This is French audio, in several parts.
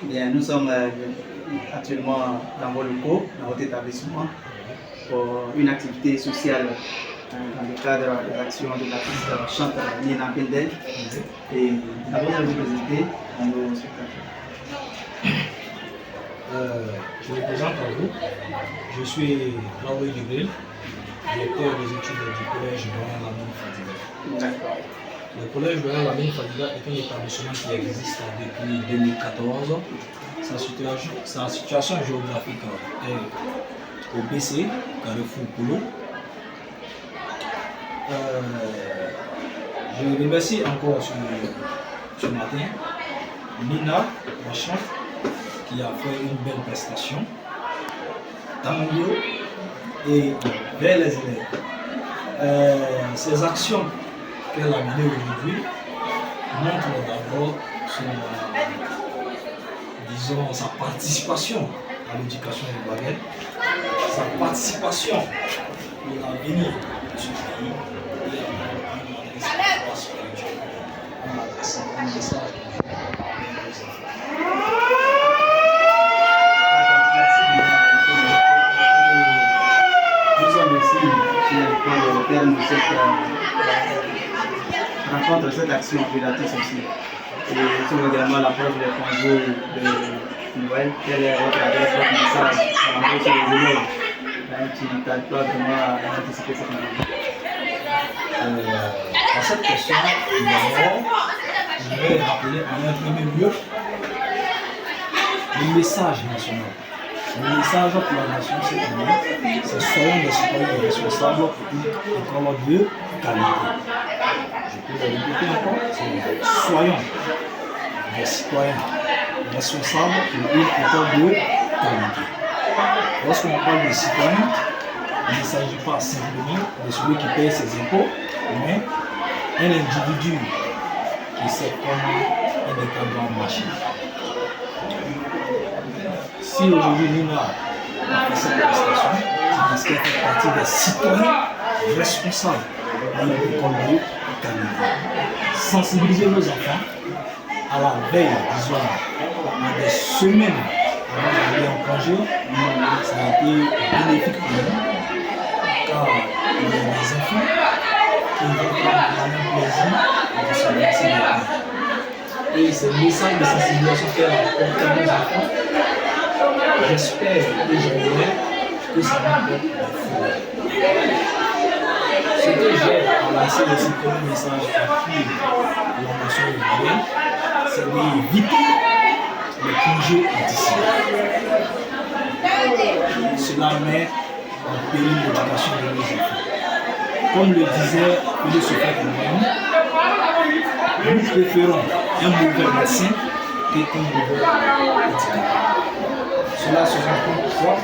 Bien, nous sommes actuellement dans vos locaux, dans votre établissement, pour une activité sociale dans le cadre de l'action de l'artiste chanteur Nina Pendel. Et avant de vous présenter à nos spectateurs. Je me présente à vous. Je suis Raoul Gibril, directeur des études du collège Doyen Lamine Fadila. D'accord. Le collège Doyen Lamine Fadila est un établissement qui existe depuis 2014. Sa situation géographique est au BC, Carrefour Polo. Je remercie encore ce matin Nina, la chef, qui a fait une belle prestation, Tango et vers les élèves. Ces actions qu'elle a menées aujourd'hui montrent d'abord sa participation à l'éducation du Baguette, sa participation pour l'avenir de ce pays et à un message Nous sommes ici pour le terme de cette rencontre, cette action pilative aussi. Et nous sommes également à l'approche des congés de Noël. Quel est votre adresse, votre message à l'endroit sur les élèves qui ne tardent pas vraiment à anticiper cette année? À cette question, je vais rappeler en un premier lieu le message national. Le message pour la nation cette année, c'est soyons des citoyens responsables pour une école de qualité. Je peux le répéter encore, c'est soyons des citoyens responsables pour une école de qualité. Lorsqu'on parle de citoyens, il ne s'agit pas simplement de celui qui paye ses impôts, mais un individu qui sait comment un État doit marcher. Si aujourd'hui Nina a fait cette prestation, c'est parce qu'elle fait partie des citoyens responsables dans l'école de qualité. Sensibiliser nos enfants à la veille, disons, à des semaines avant d'aller en congé, ça a été bénéfique pour nous, car il y a des enfants qui vont prendre le même plaisir de se lancer de cours. Et ces messages de sensibilisation qu'elle a apportés à nos enfants, j'espère et j'aimerais que ça m'apporte des fruits. Ce que j'ai à lancer aussi comme message à qui la nation ivoirienne, c'est d'éviter les congés anticipés. Cela met en péril l'éducation de nos enfants. Comme le disait Philosophe Kouroumi, nous préférons un mauvais médecin qu'un mauvais éducateur. Cela se rencontre pourquoi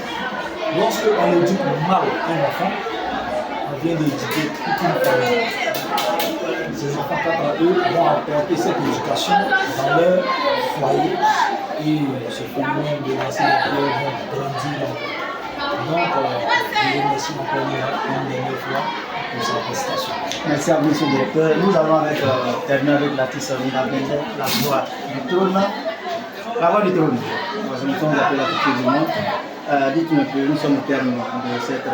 lorsque on éduque mal un enfant, on vient d'éduquer toute une famille. Ces enfants, quant à eux, vont apporter cette éducation dans leur foyer et ce phénomène de lancer les pierres vont grandir. Donc, je remercie encore une dernière fois pour sa prestation. Merci à vous, monsieur le directeur. Nous allons terminer avec l'artiste Nina Pendel, la voix du trône. La voix du trône. Nous sommes appelés la culture du monde. Dites-nous un peu, nous sommes au terme de cette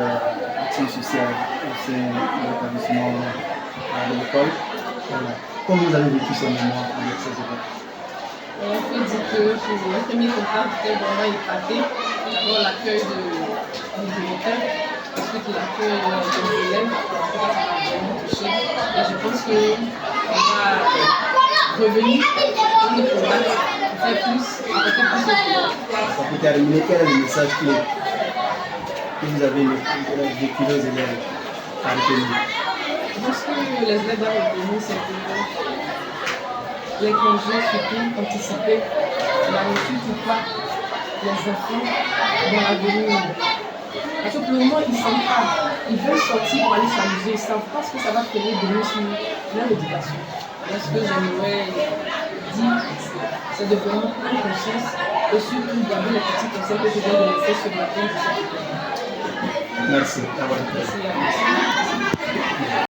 action sociale au sein de l'établissement de l'école. Comment vous avez vécu ce moment avec ces élèves? On peut dire que le premier contact était vraiment épaté. D'abord l'accueil du directeur, ensuite l'accueil des élèves, ça m'a vraiment touché. Et je pense qu'on va revenir dans le contact, faire plus, apporter plus de choses. Pour terminer, quel est le message que vous avez vécu aux élèves à retenir? Je pense que les élèves doivent retenir, c'est que les congés surtout anticipés, la ne surtout pas les enfants dans l'avenir. Parce que pour le moment, ils ne savent pas. Ils veulent sortir pour aller s'amuser. Ils ne savent pas ce que ça va faire demain sur leur éducation. Et ce que j'aimerais dire, c'est de vraiment prendre conscience et surtout garder les petits conseils que je viens de laisser ce matin. Merci. Merci à vous.